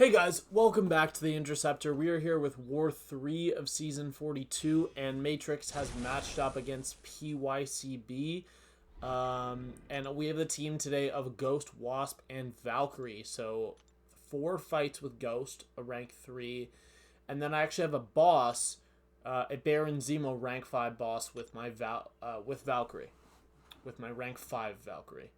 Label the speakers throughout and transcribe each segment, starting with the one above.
Speaker 1: Hey guys, welcome back to the Interceptor. We are here with War 3 of Season 42, and Matrix has matched up against Pycb. And we have the team today of Ghost, Wasp, and Valkyrie. So, 4 fights with Ghost, a rank 3. And then I actually have a boss, a Baron Zemo rank 5 boss with my Valkyrie. With my rank 5 Valkyrie.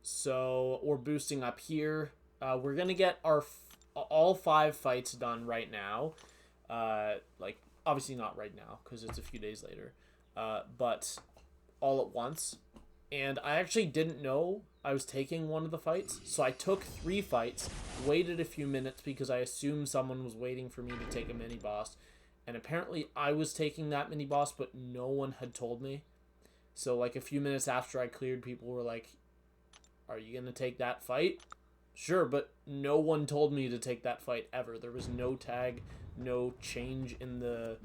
Speaker 1: So we're boosting up here. We're gonna get our all 5 fights done right now. Like obviously not right now because it's a few days later, but all at once. And I actually didn't know I was taking one of the fights, so I took 3 fights, waited a few minutes because I assumed someone was waiting for me to take a mini boss, and apparently I was taking that mini boss, but no one had told me. So like a few minutes after I cleared, people were like, "Are you gonna take that fight?" Sure, but no one told me to take that fight ever. There was no tag, no change in the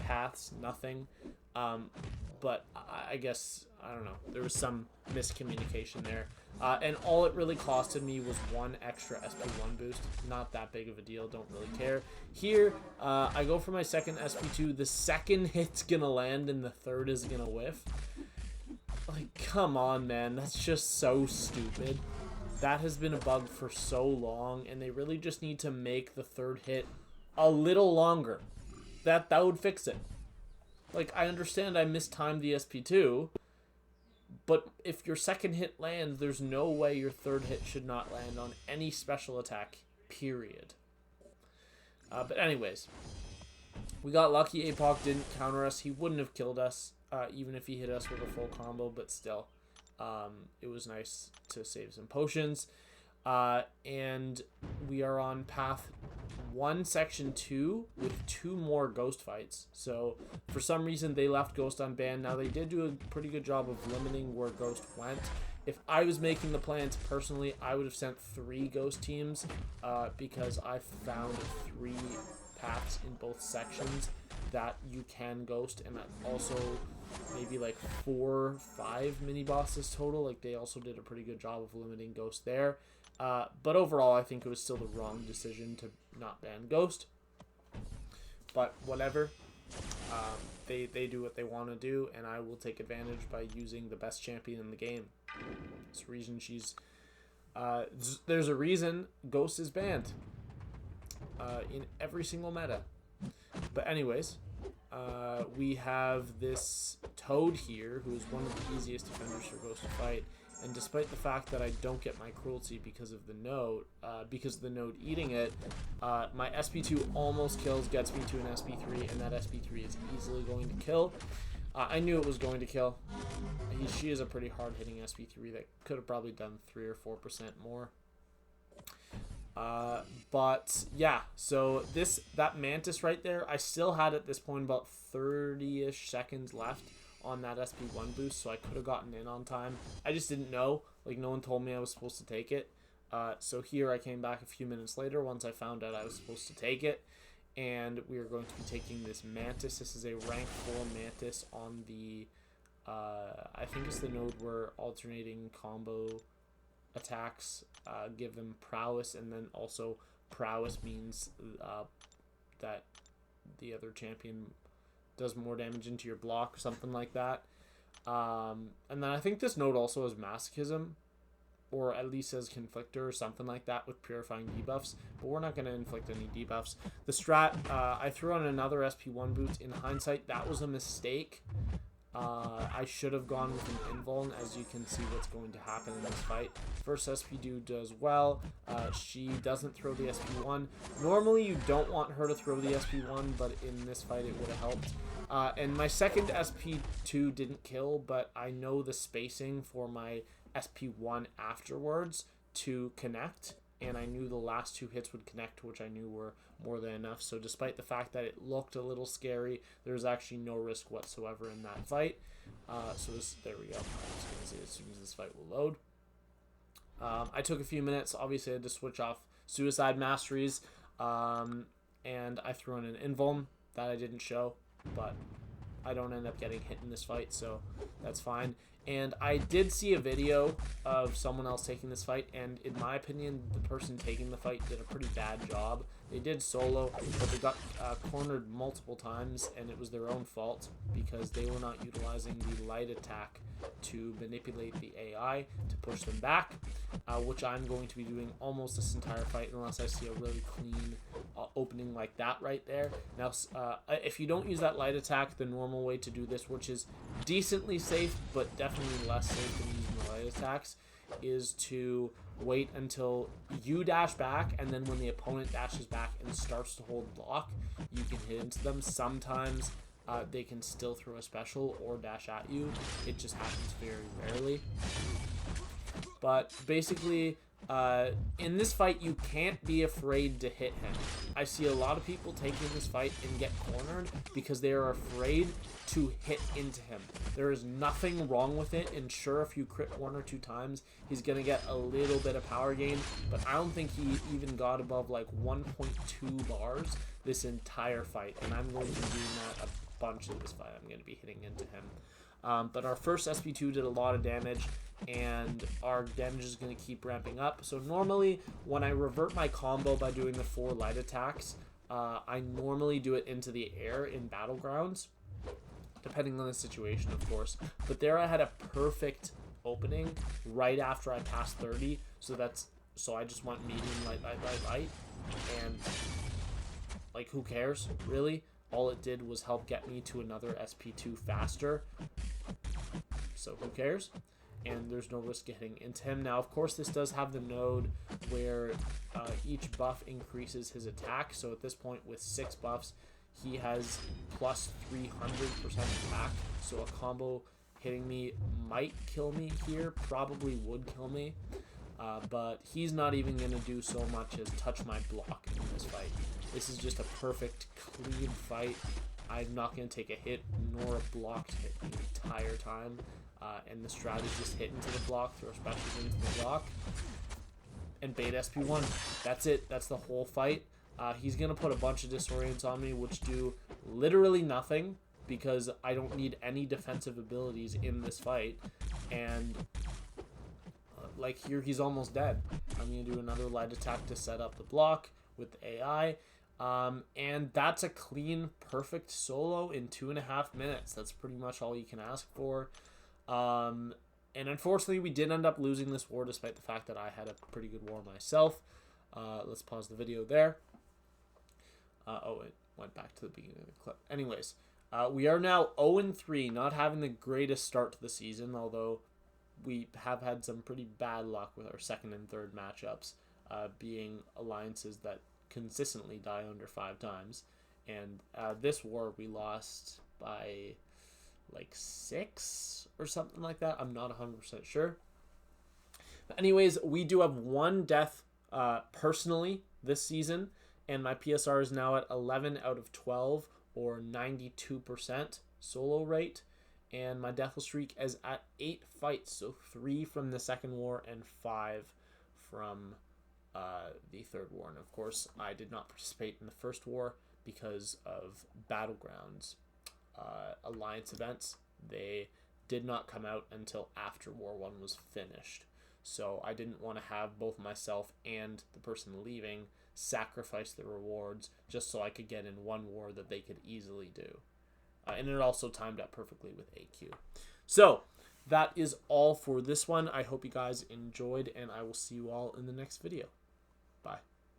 Speaker 1: paths, nothing. But I guess I don't know. There was some miscommunication there, and all it really costed me was 1 extra SP1 boost. Not that big of a deal. Don't really care. Here, I go for my second SP2. The second hit's gonna land, and the third is gonna whiff. Like, come on, man. That's just so stupid. That has been a bug for so long, and they really just need to make the third hit a little longer. That would fix it. Like, I understand I mistimed the SP2, but if your second hit lands, there's no way your third hit should not land on any special attack, period. But anyways, we got lucky. APOC didn't counter us. He wouldn't have killed us. Even if he hit us with a full combo, but still, it was nice to save some potions. And we are on path 1, section 2, with 2 more ghost fights. So, for some reason, they left Ghost unbanned. Now, they did do a pretty good job of limiting where Ghost went. If I was making the plans personally, I would have sent 3 ghost teams, because I found 3 paths in both sections that you can ghost, and also maybe like 4 or 5 mini bosses total. Like, they also did a pretty good job of limiting ghost there, but overall I think it was still the wrong decision to not ban ghost, but whatever. They do what they want to do, and I will take advantage by using the best champion in the game. There's a reason there's a reason Ghost is banned in every single meta. But anyways, we have this Toad here, who is one of the easiest defenders for Ghost to fight. And despite the fact that I don't get my cruelty because of the node, eating it, my SP2 almost kills, gets me to an SP3, and that SP3 is easily going to kill. I knew it was going to kill. She is a pretty hard-hitting SP3 that could have probably done 3 or 4% more. But yeah, so that Mantis right there, I still had at this point about 30-ish seconds left on that SP1 boost, so I could have gotten in on time. I just didn't know. Like, no one told me I was supposed to take it. So here I came back a few minutes later once I found out I was supposed to take it, and we are going to be taking this Mantis. This is a rank 4 Mantis on the I think it's the node where alternating combo attacks give them prowess, and then also prowess means that the other champion does more damage into your block or something like that. And then I think this node also has masochism, or at least has conflictor or something like that with purifying debuffs, but we're not going to inflict any debuffs. The strat, I threw on another SP1 boost. In hindsight, that was a mistake. I should have gone with an invuln, as you can see what's going to happen in this fight. First SP2 does well. She doesn't throw the SP1. Normally you don't want her to throw the SP1, but in this fight it would have helped. And my second SP2 didn't kill, but I know the spacing for my SP1 afterwards to connect, and I knew the last 2 hits would connect, which I knew were more than enough. So despite the fact that it looked a little scary, there was actually no risk whatsoever in that fight. There we go. I'm just gonna see as soon as this fight will load. I took a few minutes. Obviously, I had to switch off Suicide Masteries, and I threw in an invuln that I didn't show, but I don't end up getting hit in this fight, so that's fine. And I did see a video of someone else taking this fight, and in my opinion, the person taking the fight did a pretty bad job. They did solo, but they got cornered multiple times, and it was their own fault because they were not utilizing the light attack to manipulate the AI to push them back, which I'm going to be doing almost this entire fight unless I see a really clean opening like that right there. Now, if you don't use that light attack, the normal way to do this, which is decently safe but definitely less safe than using the light attacks, is to wait until you dash back, and then when the opponent dashes back and starts to hold block, you can hit into them. Sometimes they can still throw a special or dash at you. It just happens very rarely. But basically, in this fight, you can't be afraid to hit him. I see a lot of people taking this fight and get cornered because they are afraid to hit into him. There is nothing wrong with it, and sure, if you crit 1 or 2 times, he's going to get a little bit of power gain, but I don't think he even got above like 1.2 bars this entire fight, and I'm going to be doing that a bunch in this fight. I'm going to be hitting into him. But our first SP2 did a lot of damage, and our damage is going to keep ramping up. So normally, when I revert my combo by doing the 4 light attacks, I normally do it into the air in Battlegrounds, depending on the situation, of course. But there I had a perfect opening right after I passed 30, so I just went medium, light, and like, who cares, really? All it did was help get me to another SP2 faster, so who cares? And there's no risk of hitting into him. Now, of course, this does have the node where each buff increases his attack, so at this point, with 6 buffs, he has plus 300% attack, so a combo hitting me might kill me here, probably would kill me, but he's not even going to do so much as touch my block in this fight. This is just a perfect, clean fight. I'm not going to take a hit nor a blocked hit the entire time, and the strat is just hit into the block, throw specials into the block, and bait SP1. That's it. That's the whole fight. He's going to put a bunch of disorients on me, which do literally nothing because I don't need any defensive abilities in this fight. And like here, he's almost dead. I'm going to do another light attack to set up the block with the AI. And that's a clean, perfect solo in 2.5 minutes. That's pretty much all you can ask for. And unfortunately, we did end up losing this war despite the fact that I had a pretty good war myself. Let's pause the video there. Oh, it went back to the beginning of the clip. Anyways, we are now 0-3, not having the greatest start to the season, although we have had some pretty bad luck with our second and third matchups, being alliances that consistently die under 5 times. And this war, we lost by like 6 or something like that. I'm not 100% sure. But anyways, we do have 1 death personally this season, and my PSR is now at 11 out of 12, or 92% solo rate, and my deathless streak is at 8 fights, so 3 from the second war and 5 from the third war. And of course, I did not participate in the first war because of Battlegrounds alliance events. They did not come out until after War 1 was finished, so I didn't want to have both myself and the person leaving sacrifice the rewards just so I could get in one war that they could easily do. And it also timed up perfectly with AQ. So that is all for this one. I hope you guys enjoyed, and I will see you all in the next video. Bye.